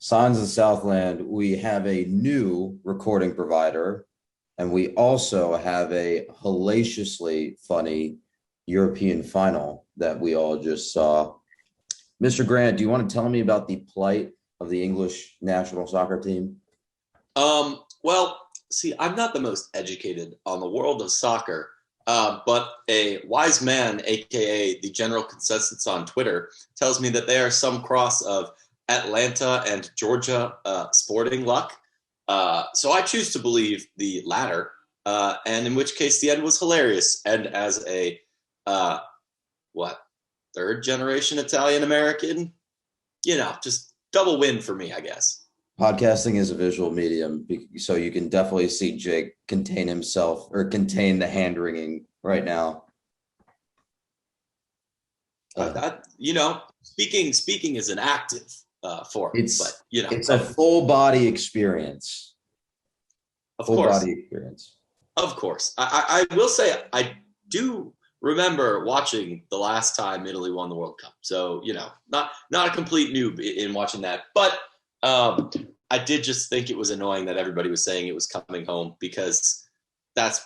Signs of Southland, we have a new recording provider, and we also have a hellaciously funny European final that we all just saw. Mr. Grant, do you want to tell me about the plight of the English national soccer team? Well, see, I'm not the most educated on the world of soccer, but a wise man, aka the general consensus on Twitter, tells me that they are some cross of Atlanta and Georgia sporting luck. So I choose to believe the latter, and in which case the end was hilarious. And as a uh, what third generation Italian American, just double win for me, I guess. Podcasting is a visual medium, so you can definitely see Jake contain himself or contain the hand wringing right now. Speaking is an active form, It's but it's a full body experience. of Full course, body experience. of course. I will say I do remember watching the last time Italy won the World Cup. So not a complete noob in watching that, but I did just think it was annoying that everybody was saying it was coming home because that's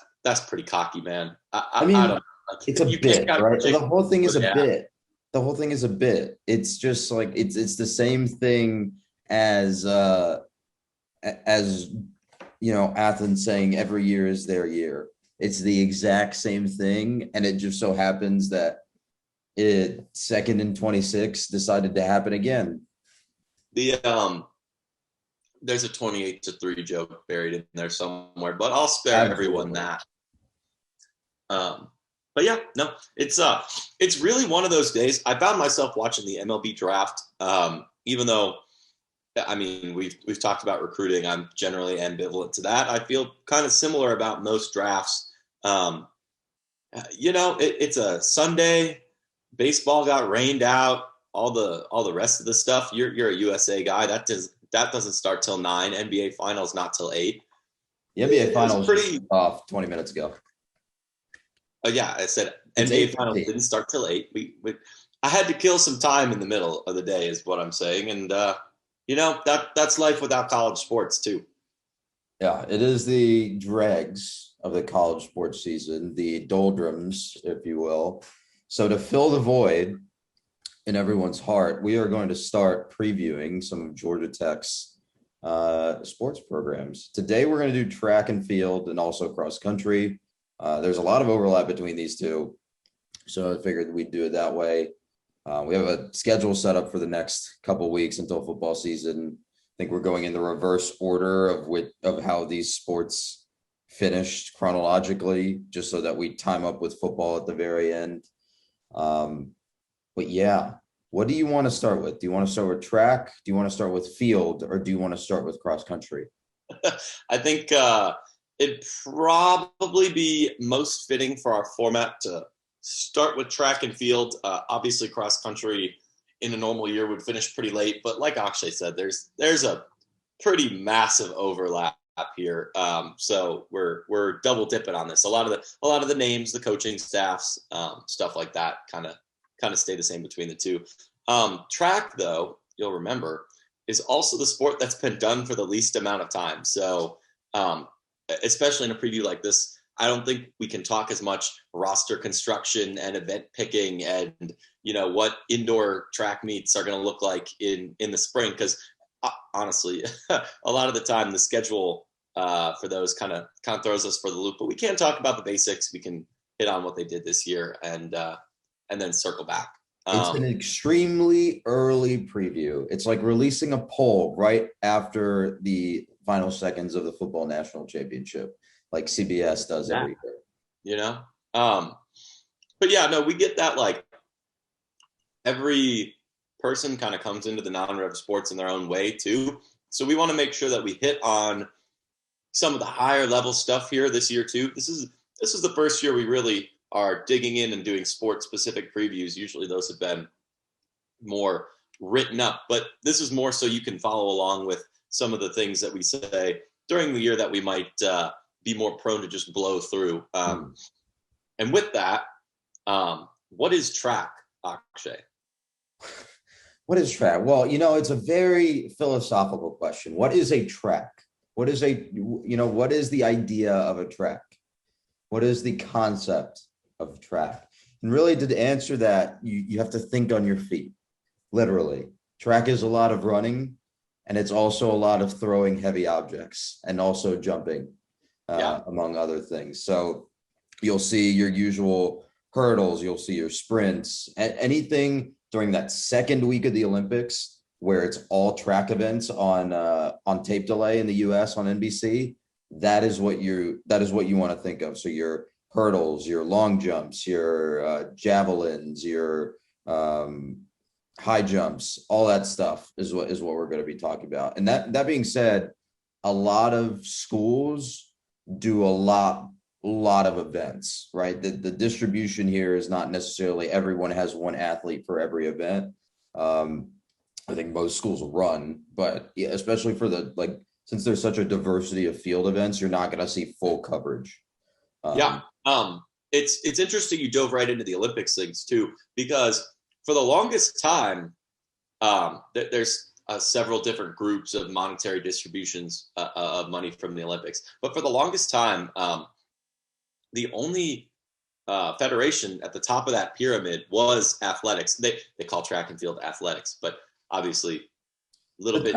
pretty cocky, man. I I mean, don't like, it's a you can't bit, count right? The Jake. whole thing is a Yeah, bit. The whole thing is a bit. It's just like it's the same thing as as Athens saying every year is their year. It's the exact same thing, and it just so happens that it second and 26 decided to happen again. the there's a 28-3 joke buried in there somewhere, but I'll spare everyone Absolutely. that. But yeah, no, it's really one of those days. I found myself watching the MLB draft, even though I mean we've talked about recruiting. I'm generally ambivalent to that. I feel kind of similar about most drafts. Um, it's a Sunday. Baseball got rained out. All the rest of the stuff. You're a USA guy. That doesn't start till 9. NBA finals not till 8. The NBA It was finals just pretty. off 20 minutes ago. Yeah, I said It's NBA finals 8:15. didn't start till 8. I had to kill some time in the middle of the day, is what I'm saying, and that's life without college sports too. Yeah, it is the dregs of the college sports season, the doldrums, if you will. So to fill the void in everyone's heart, we are going to start previewing some of Georgia Tech's sports programs. Today, we're going to do track and field and also cross country. There's a lot of overlap between these two, so I figured we'd do it that way. We have a schedule set up for the next couple of weeks until football season. I think we're going in the reverse order of how these sports finished chronologically, just so that we time up with football at the very end. But yeah, what do you want to start with? Do you want to start with track? Do you want to start with field, or do you want to start with cross country? I think it'd probably be most fitting for our format to start with track and field. Obviously, cross country in a normal year would finish pretty late, but like Akshay said, there's a pretty massive overlap here. So we're double dipping on this. A lot of the names, the coaching staffs, stuff like that, kind of stay the same between the two. Track, though, you'll remember, is also the sport that's been done for the least amount of time. So especially in a preview like this, I don't think we can talk as much roster construction and event picking and what indoor track meets are going to look like in the spring, because honestly a lot of the time the schedule for those kind of throws us for the loop. But we can talk about the basics. We can hit on what they did this year and then circle back. It's an extremely early preview. It's like releasing a poll right after the final seconds of the football national championship, like CBS does Yeah. every year. you know but yeah, no, we get that, like, every person kind of comes into the non-rev sports in their own way too. So we want to make sure that we hit on some of the higher level stuff here this year too. This is the first year we really are digging in and doing sport specific previews. Usually those have been more written up, but this is more so you can follow along with some of the things that we say during the year that we might be more prone to just blow through. And with that, what is track, Akshay? What is track? Well, it's a very philosophical question. What is a track? What is the idea of a track? What is the concept of track? And really, to answer that, you have to think on your feet, literally. Track is a lot of running, and it's also a lot of throwing heavy objects and also jumping, among other things. So you'll see your usual hurdles, you'll see your sprints, anything during that second week of the Olympics where it's all track events on tape delay in the US on NBC. That is what you want to think of. So your hurdles, your long jumps, your javelins, your high jumps, all that stuff is what we're going to be talking about. And that being said, a lot of schools do a lot of events, right? The distribution here is not necessarily everyone has one athlete for every event. I think most schools run, but especially for since there's such a diversity of field events, you're not going to see full coverage. It's interesting you dove right into the Olympics things too, because for the longest time, there's several different groups of monetary distributions of money from the Olympics. But for the longest time, the only federation at the top of that pyramid was athletics. They call track and field athletics, but obviously a little bit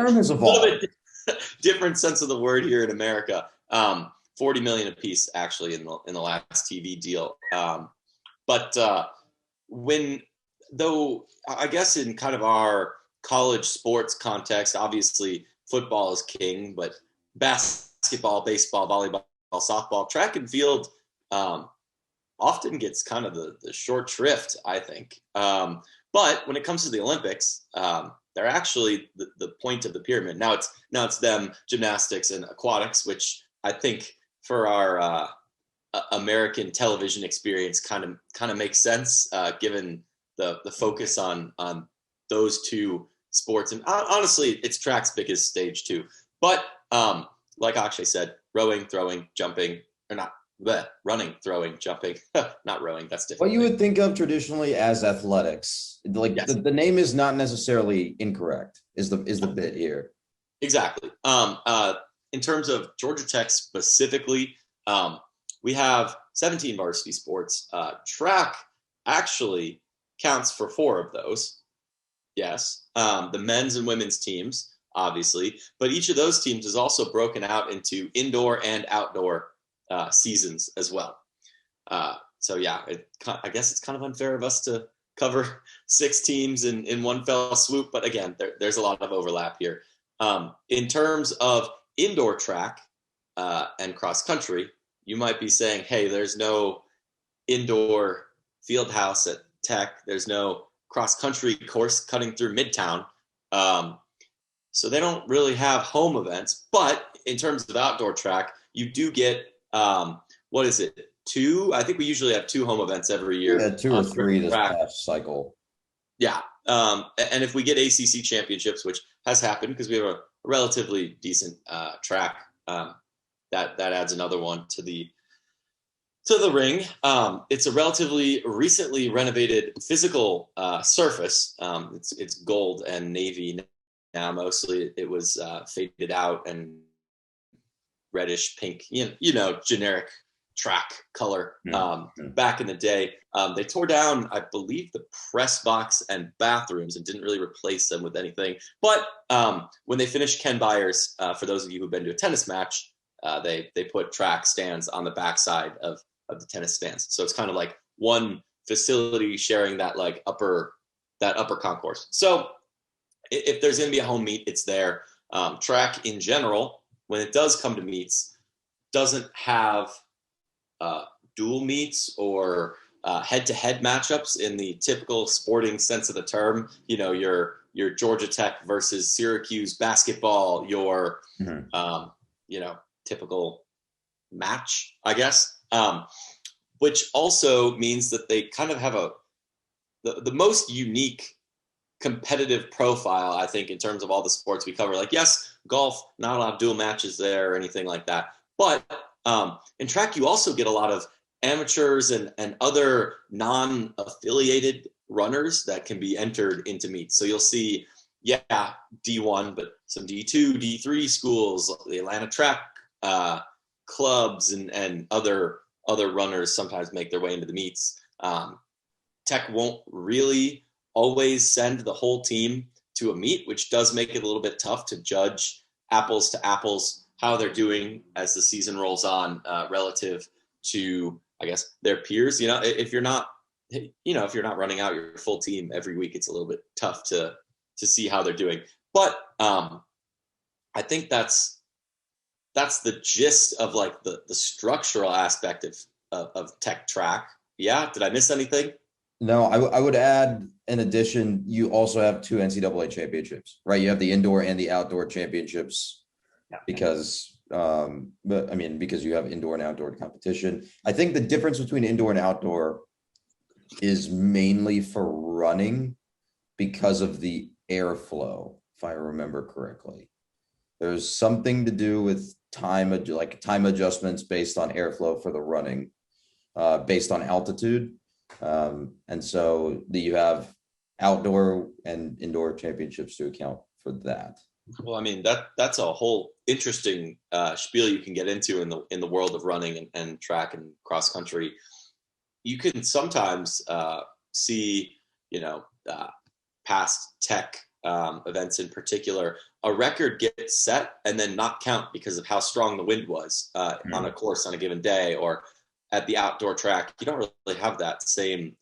different sense of the word here in America. 40 million apiece actually in the last TV deal. But though I guess in kind of our college sports context, obviously football is king, but basketball, baseball, volleyball, softball, track and field often gets kind of the short shrift, I think. But when it comes to the Olympics, they're actually the point of the pyramid. Now it's them, gymnastics and aquatics, which I think for our American television experience kind of makes sense, given the focus on those two sports. And honestly, it's track's biggest stage too. But like Akshay said, rowing, throwing, jumping, or not. Running, throwing, jumping, not rowing. That's different. What you would think of traditionally as athletics, Yes. the name is not necessarily incorrect. Is the bit here? Exactly. In terms of Georgia Tech specifically, we have 17 varsity sports. Track actually counts for 4 of those. Yes, the men's and women's teams, obviously, but each of those teams is also broken out into indoor and outdoor seasons as well. So yeah, I guess it's kind of unfair of us to cover 6 teams in one fell swoop, but again, there's a lot of overlap here. In terms of indoor track and cross country, you might be saying, hey, there's no indoor field house at Tech. There's no cross country course cutting through Midtown. So they don't really have home events, but in terms of outdoor track, you do get, what is it? 2? I think we usually have 2 home events every year. Yeah, 2 or 3 this past cycle. Yeah. And if we get ACC championships, which has happened because we have a relatively decent track, that adds another one to the ring. It's a relatively recently renovated physical surface. It's gold and navy now. Mostly it was faded out and reddish pink, generic track color. Back in the day, they tore down, I believe, the press box and bathrooms and didn't really replace them with anything. But when they finished Ken Byers, for those of you who've been to a tennis match, they put track stands on the backside of the tennis stands. So it's kind of like one facility sharing that upper concourse. So if there's going to be a home meet, it's there. Track in general, when it does come to meets, doesn't have dual meets or head-to-head matchups in the typical sporting sense of the term. Your Georgia Tech versus Syracuse basketball, your typical match, I guess. Which also means that they kind of have the most unique competitive profile, I think, in terms of all the sports we cover. Yes, golf, not a lot of dual matches there or anything like that. But in track, you also get a lot of amateurs and other non-affiliated runners that can be entered into meets. So you'll see, D1, but some D2, D3 schools, the Atlanta track clubs, and other runners sometimes make their way into the meets. Tech won't really always send the whole team to a meet, which does make it a little bit tough to judge apples to apples how they're doing as the season rolls on relative to, I guess, their peers. If you're not running out your full team every week, it's a little bit tough to see how they're doing. But I think that's the gist of like the structural aspect of tech track. Yeah. Did I miss anything? No, I would add, in addition, you also have 2 NCAA championships, right? You have the indoor and the outdoor championships because you have indoor and outdoor competition. I think the difference between indoor and outdoor is mainly for running because of the airflow, if I remember correctly. There's something to do with time adjustments based on airflow for the running, based on altitude. And so you have outdoor and indoor championships to account for that. Well, I mean, that's a whole interesting spiel you can get into in the world of running and track and cross country. You can sometimes see, past tech events in particular, a record get set and then not count because of how strong the wind was on a course on a given day, or at the outdoor track. You don't really have that same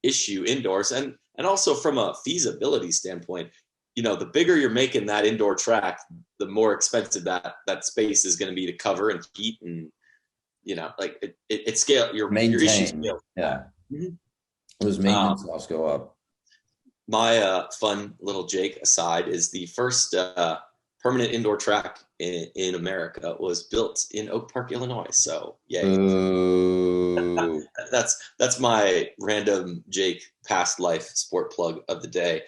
issue indoors. And also from a feasibility standpoint, the bigger you're making that indoor track, the more expensive that space is going to be to cover and heat, and it scale your issue scale. Yeah. Mm-hmm. Those maintenance costs go up. My fun little Jake aside is the first permanent indoor track in America was built in Oak Park, Illinois. So yay. That's my random Jake past life sport plug of the day.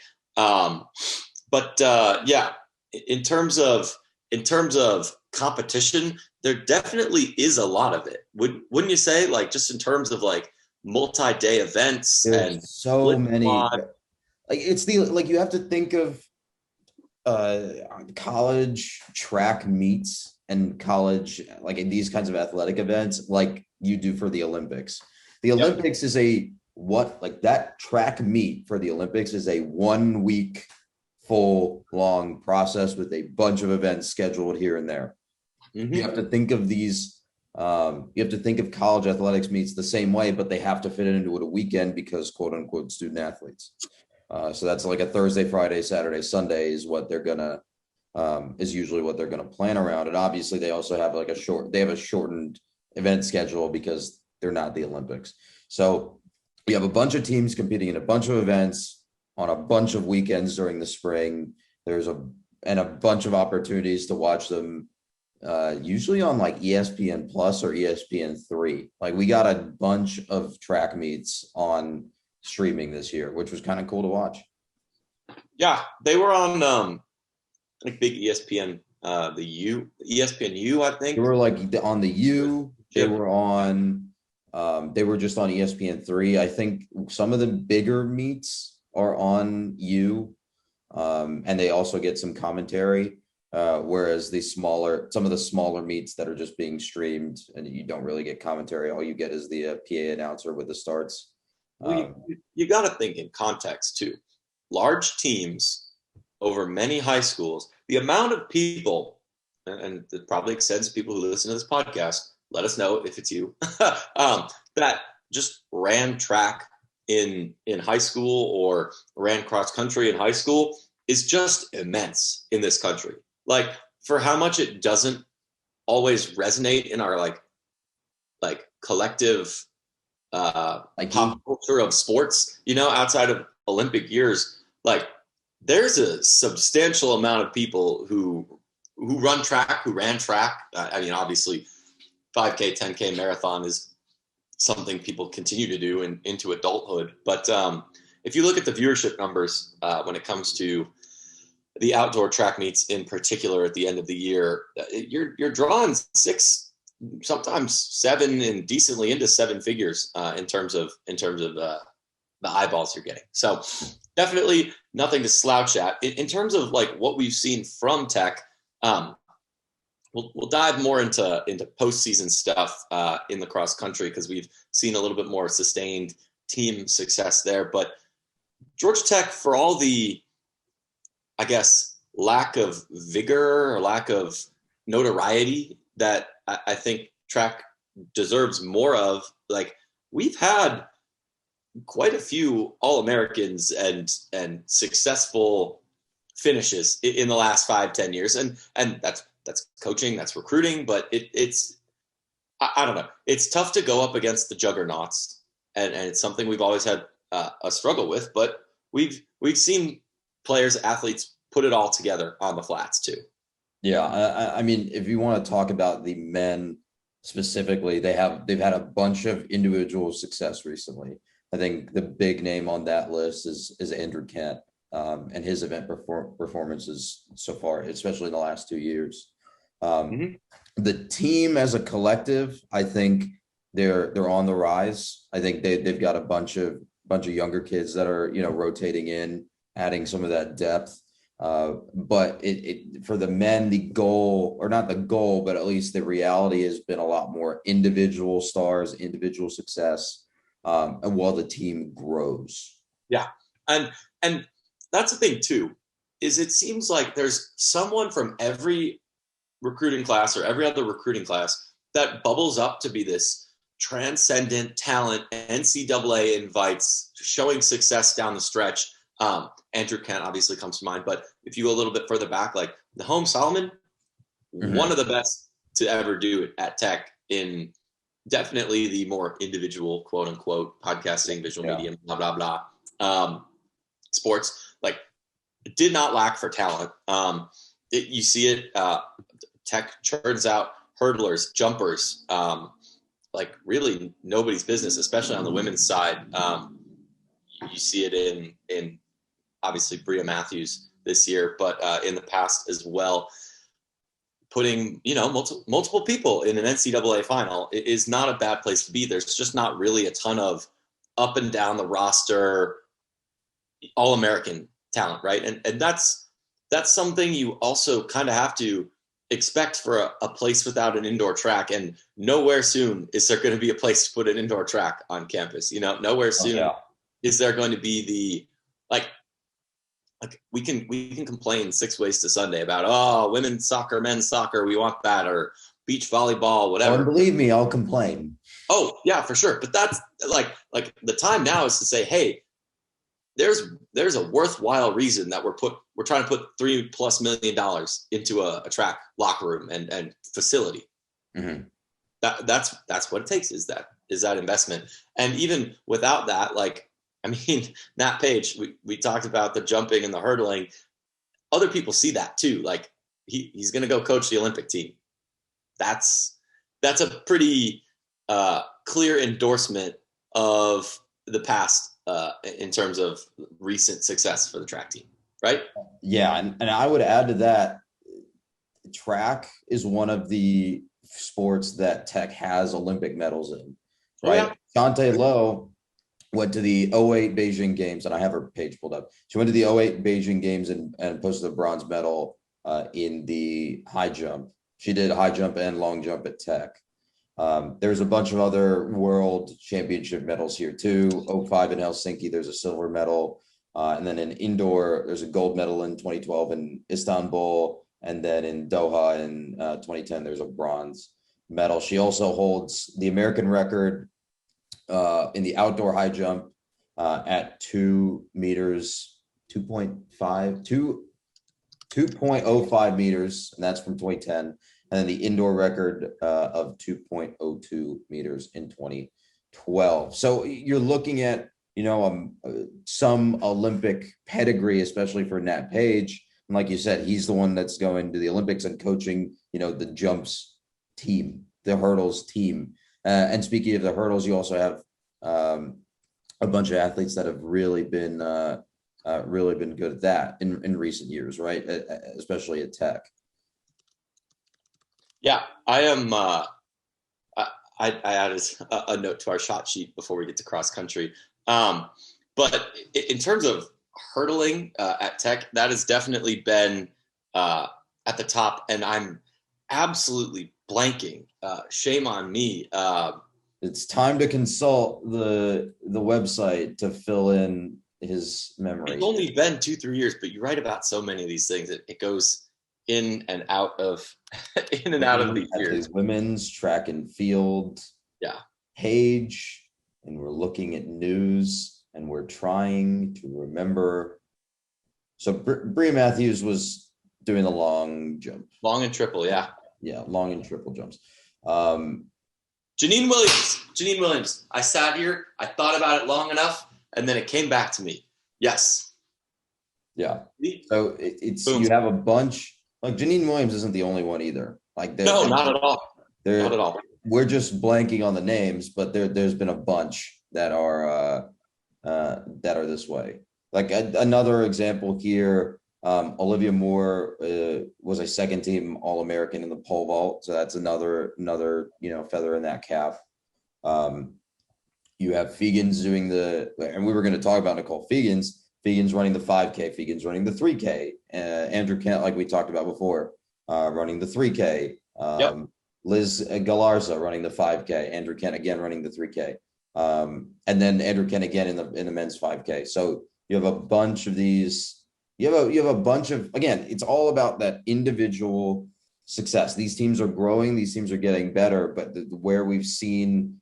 In terms of competition, there definitely is a lot of it. Wouldn't you say? Like, just in terms of like multi-day events, there's and so many. You have to think of college track meets and college, like in these kinds of athletic events, like you do for the Olympics. The Olympics is that track meet for the Olympics is a 1 week full long process with a bunch of events scheduled here and there. Mm-hmm. You have to think of these, you have to think of college athletics meets the same way, but they have to fit it into a weekend because quote unquote student athletes. So that's like a Thursday, Friday, Saturday, Sunday is what they're gonna is usually what they're gonna plan around. And obviously they also have like they have a shortened event schedule because they're not the Olympics. So we have a bunch of teams competing in a bunch of events on a bunch of weekends during the spring. There's a bunch of opportunities to watch them, usually on like ESPN Plus or ESPN3. Like we got a bunch of track meets on streaming this year, which was kind of cool to watch. Yeah, they were on like big ESPN, ESPN U, I think. They were like on the U. They were on. They were just on ESPN3. I think some of the bigger meets are on U, and they also get some commentary. Whereas some of the smaller meets that are just being streamed and you don't really get commentary, all you get is the PA announcer with the starts. Well, you got to think in context too. Large teams over many high schools, the amount of people, and it probably extends to people who listen to this podcast, let us know if it's you, that just ran track in high school or ran cross country in high school is just immense in this country. Like, for how much it doesn't always resonate in our like collective pop culture of sports, outside of Olympic years, like there's a substantial amount of people who ran track. I mean, obviously 5K, 10K marathon is something people continue to do into adulthood. But if you look at the viewership numbers when it comes to the outdoor track meets in particular at the end of the year, you're drawing 6, sometimes 7, and decently into 7 figures in terms of the eyeballs you're getting. So definitely nothing to slouch at. In terms of like what we've seen from Tech, we'll dive more into postseason stuff in the cross country because we've seen a little bit more sustained team success there. But Georgia Tech, for all the, I guess, lack of vigor or lack of notoriety that I think track deserves more of, like we've had quite a few All-Americans and successful finishes in the last 5-10 years. And that's coaching, that's recruiting, but it's I don't know. It's tough to go up against the juggernauts, and it's something we've always had a struggle with. But we've seen players, athletes put it all together on the flats too. Yeah, I mean, if you want to talk about the men specifically, they've had a bunch of individual success recently. I think the big name on that list is Andrew Kent, and his event performances so far, especially in the last 2 years. The team as a collective, I think they're on the rise. I think they've got a bunch of younger kids that are rotating in, adding some of that depth. But it for the men, the goal, or not the goal, but at least the reality has been a lot more individual stars, individual success, and while the team grows. Yeah, and that's the thing too, is it seems like there's someone from every recruiting class or every other recruiting class that bubbles up to be this transcendent talent. NCAA invites, showing success down the stretch. Andrew Kent obviously comes to mind, but if you go a little bit further back, like Nahom Solomon, one of the best to ever do it at Tech in definitely the more individual, quote unquote, podcasting, visual medium, blah, blah, blah, sports, like did not lack for talent. You see it, Tech churns out hurdlers, jumpers, like really nobody's business, especially on the women's side. You see it in obviously Bria Matthews this year, but in the past as well. Putting multiple people in an NCAA final is not a bad place to be. There's just not really a ton of up and down the roster All-American talent, right? And that's something you also kind of have to expect for a place without an indoor track. And nowhere soon is there going to be a place to put an indoor track on campus. Nowhere soon is there going to be the like we can complain 6 ways to Sunday about women's soccer, men's soccer, we want that, or beach volleyball, whatever. Oh, believe me, I'll complain. Oh yeah, for sure. But that's like the time now is to say, hey, there's a worthwhile reason that we're trying to put $3+ million into a track locker room and facility. Mm-hmm. That's what it takes is that investment. And even without that, like, I mean, Nat Page, we talked about the jumping and the hurdling. Other people see that too. Like he's going to go coach the Olympic team. That's a pretty clear endorsement of the past in terms of recent success for the track team, right? Yeah, and I would add to that, track is one of the sports that Tech has Olympic medals in, right? Shante Lowe went to the 2008 Beijing Games, and I have her page pulled up. She went to the 2008 Beijing Games and posted a bronze medal in the high jump. She did high jump and long jump at Tech. There's a bunch of other world championship medals here too. 2005 in Helsinki, there's a silver medal. And then in indoor, there's a gold medal in 2012 in Istanbul. And then in Doha in 2010, there's a bronze medal. She also holds the American record in the outdoor high jump at 2 meters, 2.05 meters, and that's from 2010. And then the indoor record of 2.02 meters in 2012. So you're looking at, some Olympic pedigree, especially for Nat Page. And like you said, he's the one that's going to the Olympics and coaching, the jumps team, the hurdles team. And speaking of the hurdles, you also have a bunch of athletes that have really been good at that in recent years, right? Especially at Tech. Yeah, I am. I added a note to our shot sheet before we get to cross country. But in terms of hurdling at Tech, that has definitely been at the top, and I'm absolutely blanking. Shame on me. It's time to consult the website to fill in his memory. It's only been 2-3 years, but you write about so many of these things. It goes in and out of these years. Women's track and field page, and we're looking at news, and we're trying to remember. So Bria Matthews was doing the long jump. Long and triple, yeah. Yeah, long and triple jumps. Janine Williams. I sat here, I thought about it long enough, and then it came back to me. Yes. Yeah. So it's Boom. You have a bunch. Like Janine Williams isn't the only one either. Like no, not at all. Not at all. We're just blanking on the names, but there's been a bunch that are this way. Like another example here. Olivia Moore was a second team All-American in the pole vault. So that's another, feather in that cap. You have Fegans doing and we were going to talk about Nicole Fegans running the 5K, Fegans running the 3K, Andrew Kent, like we talked about before, running the 3K, Liz Galarza running the 5K, Andrew Kent again running the 3K, and then Andrew Kent again in the men's 5K. So you have a bunch of these. You have a bunch of, again, it's all about that individual success. These teams are growing, these teams are getting better, but where we've seen,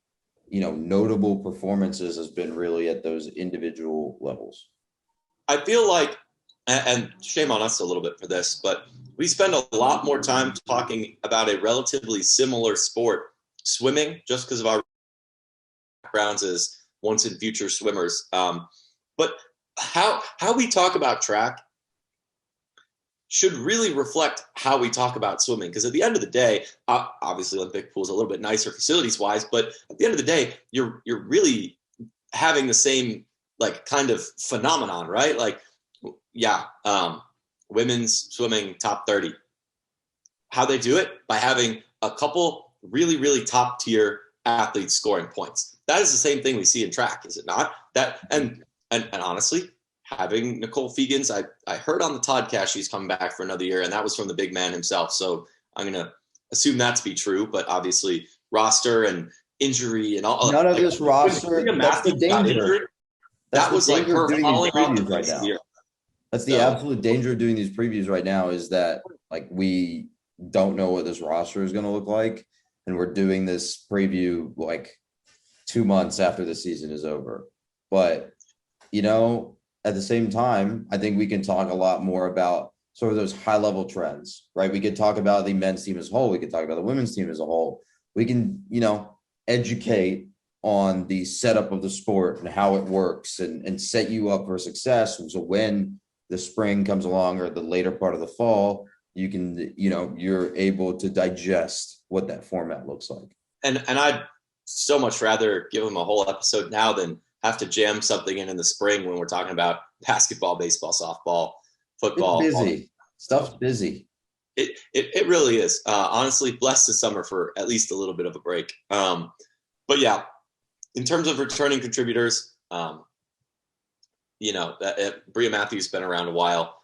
notable performances has been really at those individual levels. I feel like, and shame on us a little bit for this, but we spend a lot more time talking about a relatively similar sport, swimming, just because of our backgrounds as once and future swimmers. But how we talk about track should really reflect how we talk about swimming. Because at the end of the day, obviously Olympic pool is a little bit nicer facilities wise, but at the end of the day, you're really having the same like kind of phenomenon, right? Like, women's swimming top 30. How they do it? By having a couple really, really top tier athletes scoring points. That is the same thing we see in track, is it not? That and honestly, having Nicole Fegans, I heard on the Toddcast she's coming back for another year, and that was from the big man himself. So I'm going to assume that to be true, but obviously roster and injury and all. None of this roster. That's the danger. That was like her falling off the right now. That's the absolute danger of doing these previews right now, is that like we don't know what this roster is going to look like, and we're doing this preview like 2 months after the season is over. But at the same time, I think we can talk a lot more about sort of those high level trends, right? We could talk about the men's team as a whole. We could talk about the women's team as a whole. We can, educate on the setup of the sport and how it works and set you up for success. And so when the spring comes along or the later part of the fall, you can, you're able to digest what that format looks like. And I'd so much rather give them a whole episode now than have to jam something in the spring when we're talking about basketball, baseball, softball, football. It's busy. Stuff's busy. It really is. Honestly, blessed this summer for at least a little bit of a break. But yeah, in terms of returning contributors, Bria Matthews been around a while.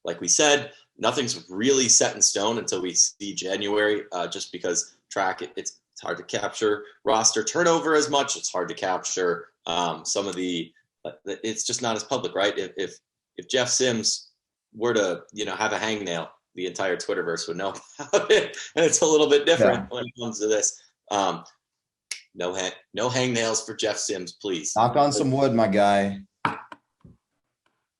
Like we said, nothing's really set in stone until we see January, just because track, it's hard to capture roster turnover as much. It's hard to capture some of it's just not as public, right? If Jeff Sims were to, have a hangnail, the entire Twitterverse would know about it. And it's a little bit different when it comes to this. No hangnails for Jeff Sims, please. Knock on some wood, my guy.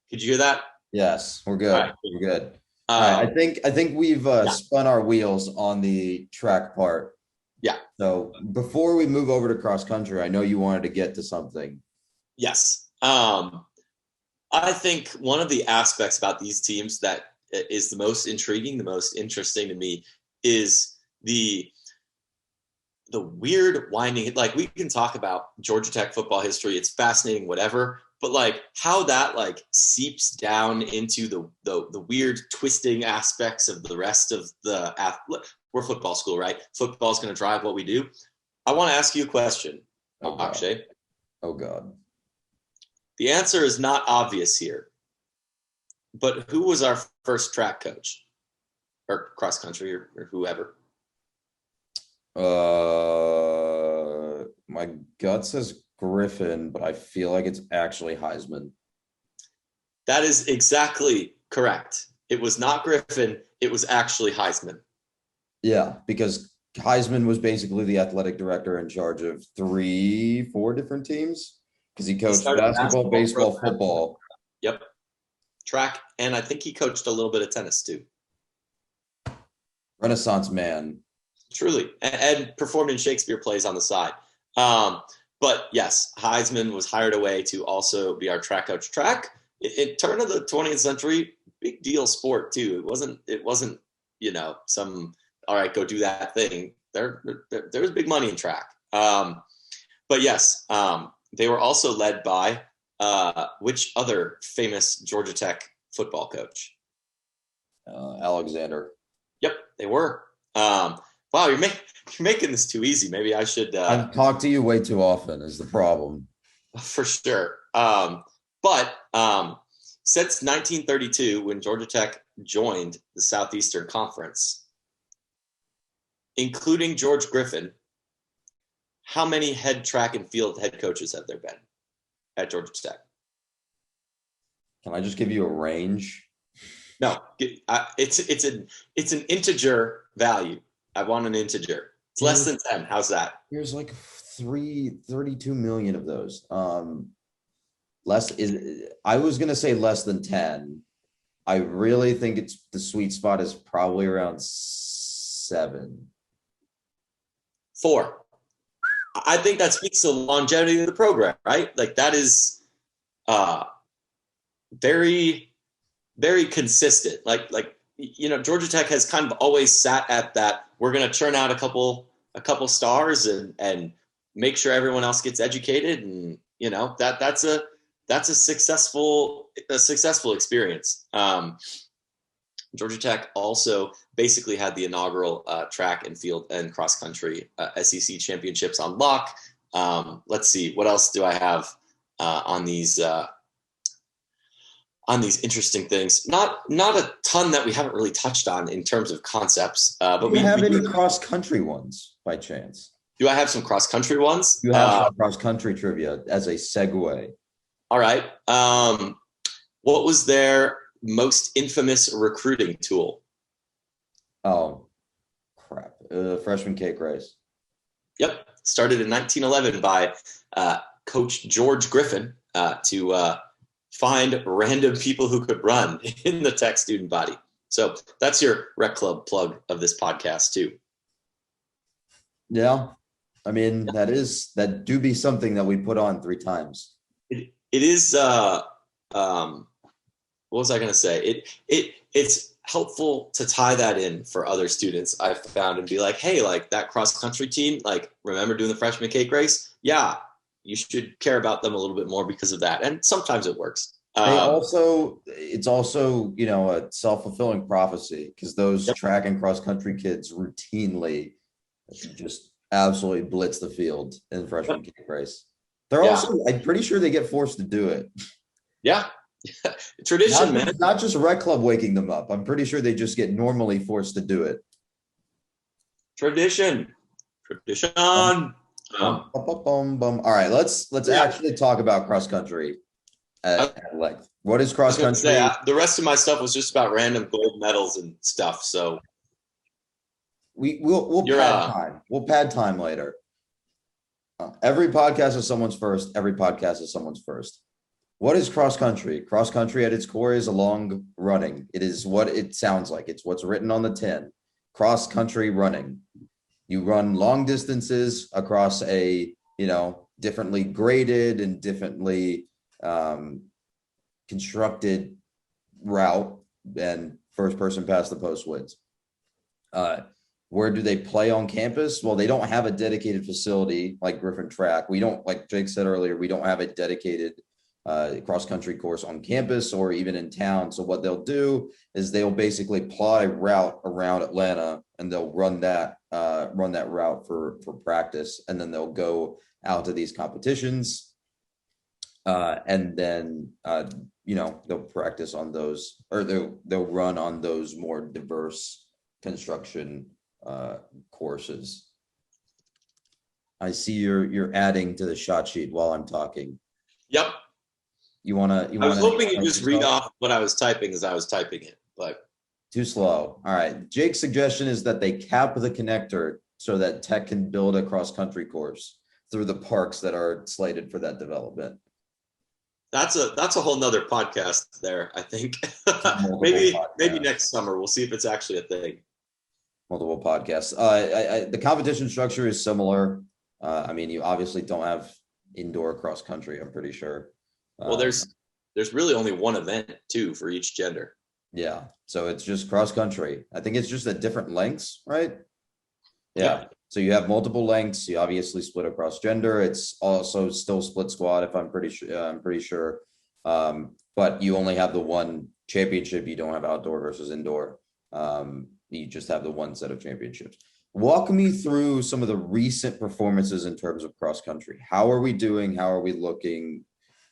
Could you hear that? Yes, we're good. Right. We're good. All right. I think we've spun our wheels on the track part. Yeah. So before we move over to cross country, I know you wanted to get to something. Yes. I think one of the aspects about these teams that is the most intriguing, the most interesting to me is the weird winding. Like, we can talk about Georgia Tech football history. It's fascinating, whatever. But like how that like seeps down into the weird twisting aspects of the rest of the we're football school, right? Football is going to drive what we do. I want to ask you a question, Akshay. Oh God. The answer is not obvious here. But who was our first track coach? Or cross country or whoever? My gut says Griffin, but I feel like it's actually Heisman. That is exactly correct. It was not Griffin. It was actually Heisman. Yeah, because Heisman was basically the athletic director in charge of 3-4 different teams because he coached basketball, baseball, football. Yep. Track, and I think he coached a little bit of tennis too. Renaissance man. Truly, and performed in Shakespeare plays on the side. But yes, Heisman was hired away to also be our track coach. Track, in turn of the 20th century, big deal sport too. It wasn't some all right, go do that thing. There was big money in track. But yes, they were also led by which other famous Georgia Tech football coach? Alexander. Yep, they were. Wow, you're making this too easy. Maybe I should. I've talked to you way too often is the problem. For sure. But since 1932, when Georgia Tech joined the Southeastern Conference, including George Griffin, how many head track and field head coaches have there been at Georgia Tech? Can I just give you a range? No, it's an integer value. I want an integer. It's less than 10. How's that? There's like 32 million of those. I was gonna say less than 10. I really think it's the sweet spot is probably around 7. 4. I think that speaks to the longevity of the program, right? Like that is very, very consistent. Like Georgia Tech has kind of always sat at that. We're going to churn out a couple stars and make sure everyone else gets educated, and that's a successful experience. Georgia Tech also basically had the inaugural track and field and cross country SEC championships on lock. Let's see, what else do I have on these interesting things? Not a ton that we haven't really touched on in terms of concepts. But do you have any cross country ones by chance? Do I have some cross country ones? You have some cross country trivia as a segue. All right. What was their most infamous recruiting tool? Oh, crap. Freshman cake race. Yep. Started in 1911 by Coach George Griffin to find random people who could run in the Tech student body. So that's your rec club plug of this podcast too. Yeah. I mean, that do be something that we put on 3 times. It is, what was I going to say? It's helpful to tie that in for other students I've found and be like, hey, like that cross country team, like remember doing the freshman cake race? Yeah. You should care about them a little bit more because of that. And sometimes it works. It's also, a self-fulfilling prophecy because those track and cross country kids routinely just absolutely blitz the field in the freshman cake race. They're also, I'm pretty sure they get forced to do it. Yeah. Tradition, man. Not just rec club waking them up. I'm pretty sure they just get normally forced to do it. Tradition. All right, let's actually talk about cross country at length. What is cross country? The rest of my stuff was just about random gold medals and stuff. So we'll pad time. We'll pad time later. Every podcast is someone's first. Every podcast is someone's first. What is cross country? Cross country at its core is a long running. It is what it sounds like. It's what's written on the tin. Cross country running. You run long distances across a, differently graded and differently constructed route, and first person past the post wins. Where do they play on campus? Well, they don't have a dedicated facility like Griffin Track. We don't, like Jake said earlier, we don't have a dedicated cross-country course on campus or even in town. So what they'll do is they'll basically plot a route around Atlanta and they'll run that route for practice. And then they'll go out to these competitions. And then they'll practice on those, or they'll run on those more diverse construction courses. I see you're adding to the shot sheet while I'm talking. Yep. I was hoping you'd just read off what I was typing as I was typing it, but too slow. All right. Jake's suggestion is that they cap the connector so that Tech can build a cross-country course through the parks that are slated for that development. That's a whole nother podcast there, I think. maybe next summer. We'll see if it's actually a thing. Multiple podcasts. The competition structure is similar. I mean, you obviously don't have indoor cross country, I'm pretty sure. Well, there's really only one event too for each gender. Yeah. So it's just cross country. I think it's just at different lengths, right? Yeah. So you have multiple lengths. You obviously split across gender. It's also still split squad, if I'm pretty sure. But you only have the one championship. You don't have outdoor versus indoor. You just have the one set of championships. Walk me through some of the recent performances in terms of cross country. How are we doing? How are we looking?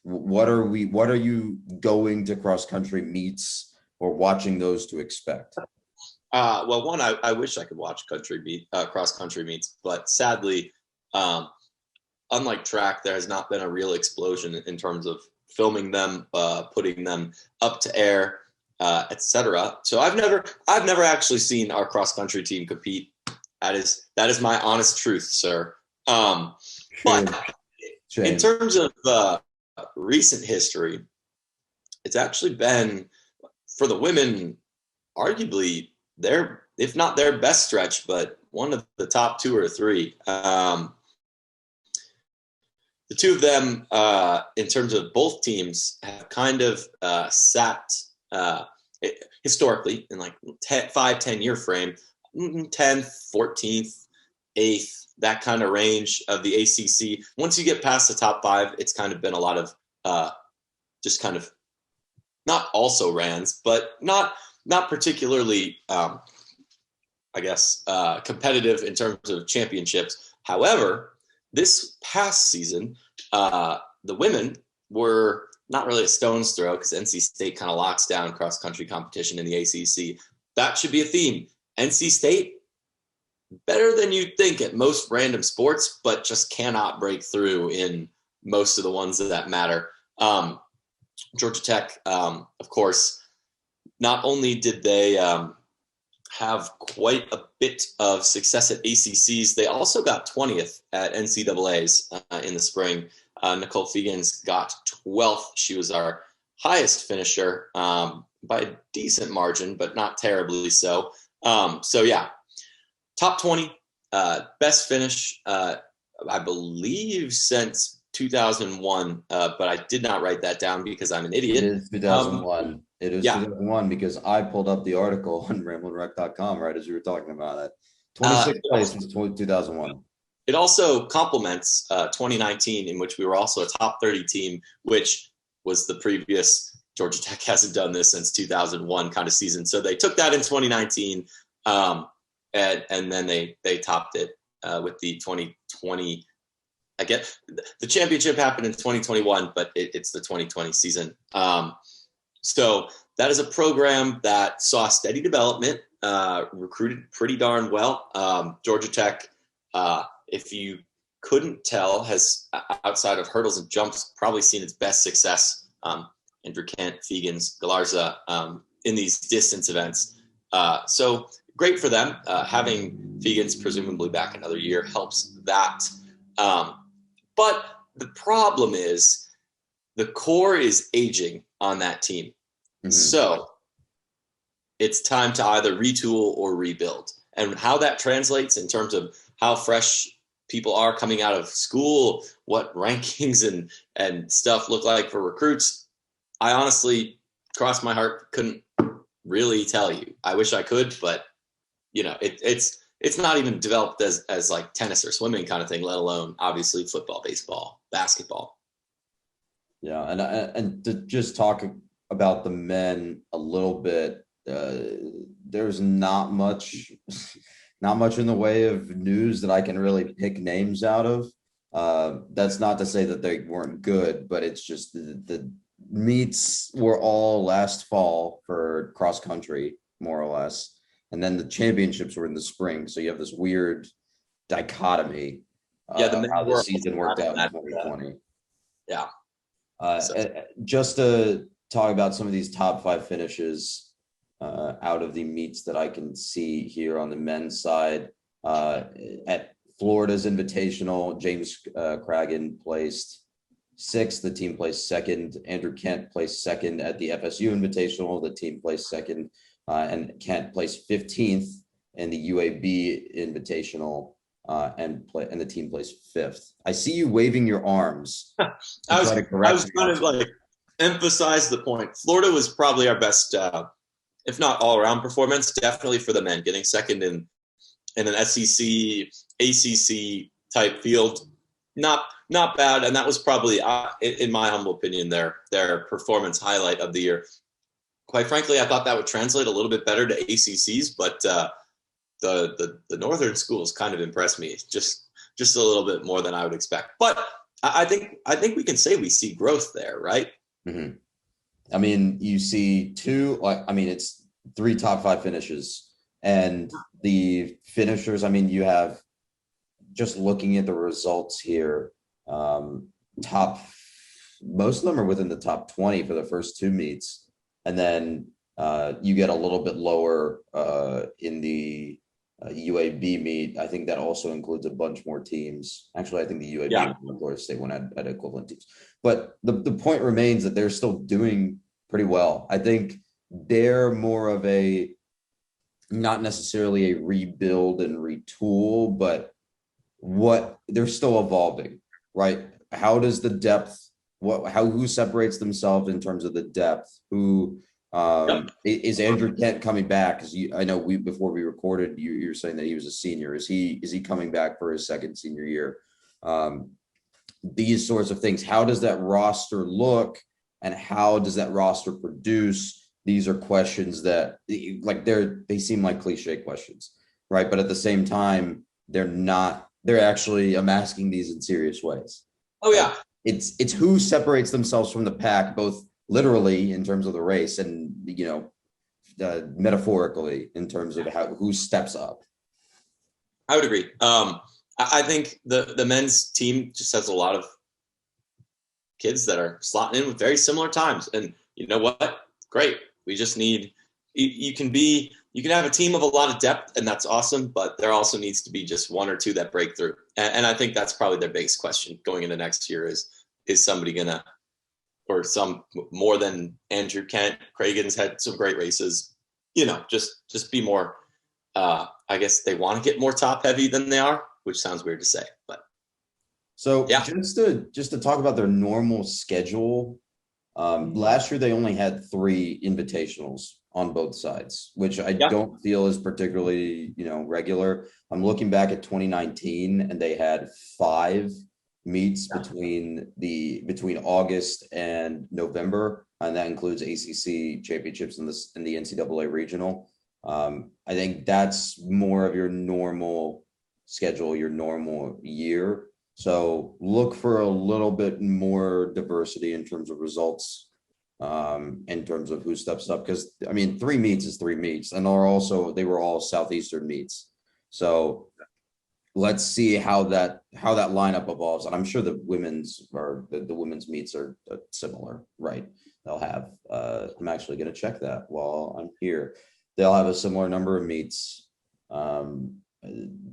What are you going to cross country meets or watching those to expect? Well, one, I wish I could watch cross country meets, but sadly, unlike track, there has not been a real explosion in terms of filming them, putting them up to air, etc. So I've never actually seen our cross country team compete. That is my honest truth, sir. But in terms of recent history, it's actually been, for the women, arguably if not their best stretch, but one of the top two or three. The two of them, in terms of both teams, have kind of sat historically in like 5-10 year frame, 10th, 14th, 8th, that kind of range of the ACC. Once you get past the top 5, it's kind of been a lot of just kind of not also rans, but not particularly, I guess, competitive in terms of championships. However, this past season, the women were not really a stone's throw because NC State kind of locks down cross-country competition in the ACC. That should be a theme. NC State, better than you'd think at most random sports, but just cannot break through in most of the ones that matter. Georgia Tech, of course, not only did they have quite a bit of success at ACCs, they also got 20th at NCAAs in the spring. Nicole Fegans got 12th. She was our highest finisher by a decent margin, but not terribly so. So yeah, top 20, best finish, I believe since 2001, but I did not write that down because I'm an idiot. It is 2001. It is 2001 because I pulled up the article on ramblingrec.com right as you were talking about it. 26th place was 2001. It also complements 2019, in which we were also a top 30 team, which was the previous. Georgia Tech hasn't done this since 2001 kind of season. So they took that in 2019, and then they topped it with the 2020. I get the championship happened in 2021, but it's the 2020 season. So that is a program that saw steady development, recruited pretty darn well. Georgia Tech, if you couldn't tell, has, outside of hurdles and jumps, probably seen its best success. Andrew Kent, Fegans, Galarza in these distance events. So great for them. Having Fegans presumably back another year helps that. But the problem is the core is aging on that team. Mm-hmm. So it's time to either retool or rebuild. And how that translates in terms of how fresh people are coming out of school, what rankings and stuff look like for recruits, I honestly, cross my heart, couldn't really tell you. I wish I could, but it's not even developed as like tennis or swimming kind of thing, let alone obviously football, baseball, basketball. Yeah, and to just talk about the men a little bit, there's not much in the way of news that I can really pick names out of. That's not to say that they weren't good, but it's just the meets were all last fall for cross country, more or less. And then the championships were in the spring. So you have this weird dichotomy, Yeah, the men how the were season worked out in 2020. yeah. So, Just to talk about some of these top five finishes out of the meets that I can see here on the men's side. At Florida's Invitational, James Craggan placed sixth. The team placed second. Andrew Kent placed second at the FSU Invitational. The team placed second, and Kent placed 15th in the UAB Invitational, and the team placed fifth. I see you waving your arms. I was trying to like emphasize the point. Florida was probably our best, if not all around performance, definitely for the men, getting second in an SEC, ACC type field. Not bad, and that was probably, in my humble opinion, their performance highlight of the year. Quite frankly, I thought that would translate a little bit better to ACCs, but the northern schools kind of impressed me just a little bit more than I would expect. But I think we can say we see growth there, right? Mm-hmm. I mean, you see it's three top five finishes, and the finishers. I mean, you have, just looking at the results here, most of them are within the top 20 for the first two meets, and then you get a little bit lower in the UAB meet. I think that also includes a bunch more teams. Actually, I think the UAB and Florida State one had equivalent teams. But the point remains that they're still doing pretty well. I think they're more of a, not necessarily a rebuild and retool, but they're still evolving, right? How does the depth, who separates themselves in terms of the depth? Who is Andrew Kent coming back? Because I know before we recorded, you were saying that he was a senior. Is he coming back for his second senior year? These sorts of things. How does that roster look, and how does that roster produce? These are questions that, like, they seem like cliche questions, right? But at the same time, they're not. They're actually, I'm asking these in serious ways. Oh yeah, it's who separates themselves from the pack, both literally in terms of the race and metaphorically in terms of who steps up. I would agree. I think the men's team just has a lot of kids that are slotting in with very similar times, and you know what? Great. We just need, you can have a team of a lot of depth, and that's awesome, but there also needs to be just one or two that break through. And I think that's probably their biggest question going into next year is somebody gonna, or some more than Andrew Kent. Craggan's had some great races, just be more, I guess they want to get more top heavy than they are, which sounds weird to say, but. So yeah, just to talk about their normal schedule. Last year, they only had 3 invitationals on both sides, which I don't feel is particularly, regular. I'm looking back at 2019, and they had 5 meets between August and November, and that includes ACC championships and the NCAA regional. I think that's more of your normal schedule, your normal year. So look for a little bit more diversity in terms of results, in terms of who steps up. Because, I mean, 3 meets is 3 meets, and they were all Southeastern meets. So let's see how that lineup evolves. And I'm sure the women's meets are similar, right? They'll have, I'm actually going to check that while I'm here. They'll have a similar number of meets.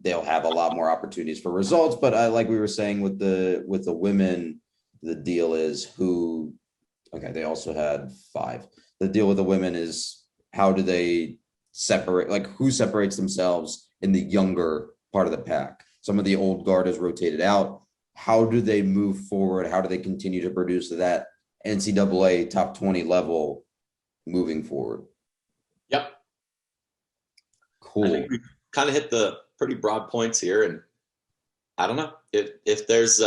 They'll have a lot more opportunities for results, but like we were saying with the women, the deal is they also had 5. The deal with the women is, how do they separate, like, who separates themselves in the younger part of the pack? Some of the old guard is rotated out. How do they move forward? How do they continue to produce that NCAA top 20 level moving forward? Yep. Cool. I think we kind of hit the pretty broad points here, and I don't know if there's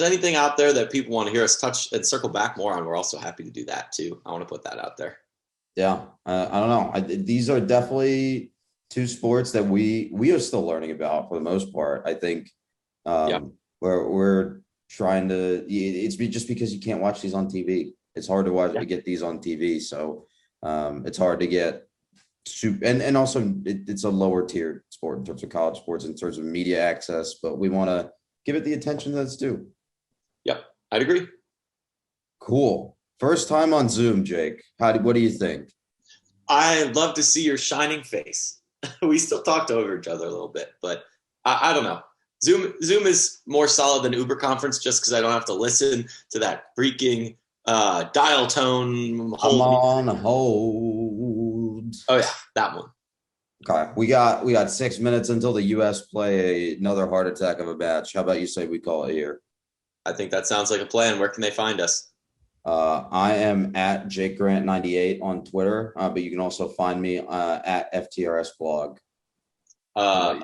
anything out there that people want to hear us touch and circle back more on. We're also happy to do that too. I want to put that out there. Yeah, I don't know. These are definitely 2 sports that we are still learning about for the most part. I think We're trying to. It's just because you can't watch these on TV. It's hard to watch to get these on TV, so it's hard to get. And also it's a lower tier sport in terms of college sports, in terms of media access, but we want to give it the attention that it's due. Yep, I'd agree. Cool. First time on Zoom, Jake. What do you think? I love to see your shining face. We still talked over each other a little bit, but I don't know. Zoom is more solid than Uber conference just because I don't have to listen to that freaking dial tone. I'm on hold. Oh yeah, that one. Okay, we got 6 minutes until the U.S. play another heart attack of a match. How about you say we call it here? I think that sounds like a plan. Where can they find us? I am at Jake Grant 98 on Twitter, but you can also find me at FTRS blog. I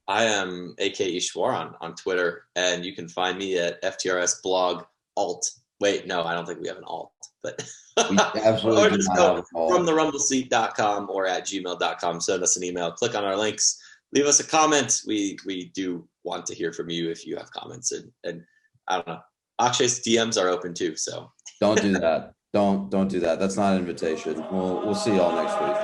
am AK Ishwar on Twitter, and you can find me at FTRS blog alt. Wait, no, I don't think we have an alt, but we absolutely or just go from therumbleseat.com or at gmail.com. Send us an email, click on our links, leave us a comment. We do want to hear from you if you have comments, and I don't know. Akshay's DMs are open too, so don't do that. Don't do that. That's not an invitation. We'll see y'all next week.